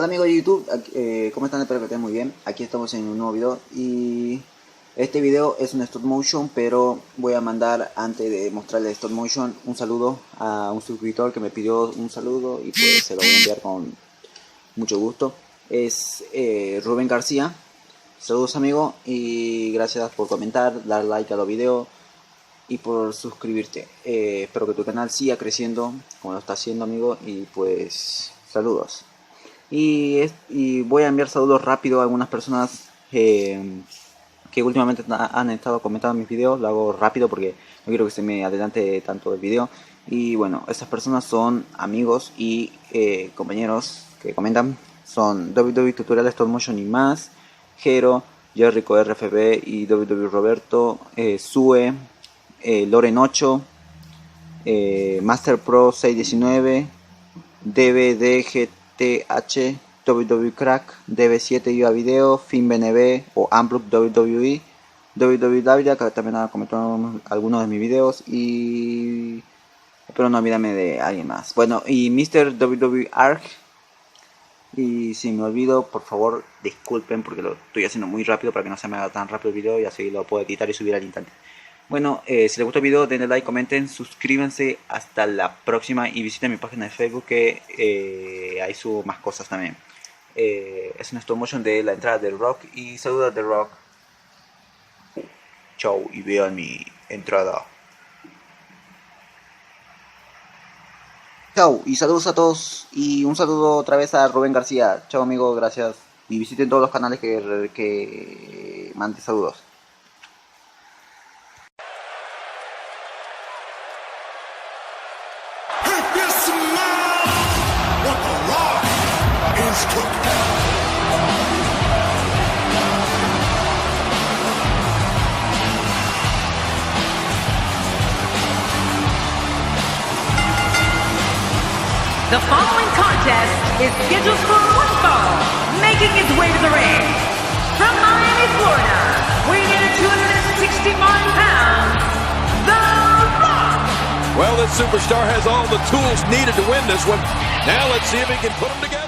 Hola amigos de YouTube, ¿cómo están? Espero que estén muy bien. Aquí estamos en un nuevo video y este video es un stop motion, pero voy a mandar, antes de mostrarle stop motion, un saludo a un suscriptor que me pidió un saludo y pues se lo voy a enviar con mucho gusto. Es Rubén García. Saludos amigo y gracias por comentar, dar like a los videos y por suscribirte. Espero que tu canal siga creciendo como lo está haciendo amigo y pues saludos. Y voy a enviar saludos rápido a algunas personas que últimamente han estado comentando mis videos. Lo hago rápido porque no quiero que se me adelante tanto el video. Y bueno, estas personas son amigos y compañeros que comentan. Son WWE Tutorial Stop Motion y más, Jero, Jericho RFB y WWE Roberto, Sue, Loren 8, Master Pro 619, DBDGTH, WWE Crack, DB7 Iba Video, FinBNB o Unblock WWE, WWW, que también ha comentado algunos de mis videos, y espero no olvidarme de alguien más. Bueno, y Mr. WWE Arc. Y si me olvido, por favor, disculpen porque lo estoy haciendo muy rápido para que no se me haga tan rápido el video y así lo puedo editar y subir al instante. Bueno, si les gustó el video, denle like, comenten, suscríbanse. Hasta la próxima y visiten mi página de Facebook que ahí subo más cosas también. Es un stop motion de la entrada del Rock y saludos de Rock. Chau y vean mi entrada. Chau y saludos a todos y un saludo otra vez a Rubén García. Chau amigos, gracias y visiten todos los canales que manden saludos. The following contest is scheduled for one fall, making his way to the ring. From Miami, Florida, weighing in at 265 pounds, The Rock! Well, this superstar has all the tools needed to win this one. Now let's see if he can put them together.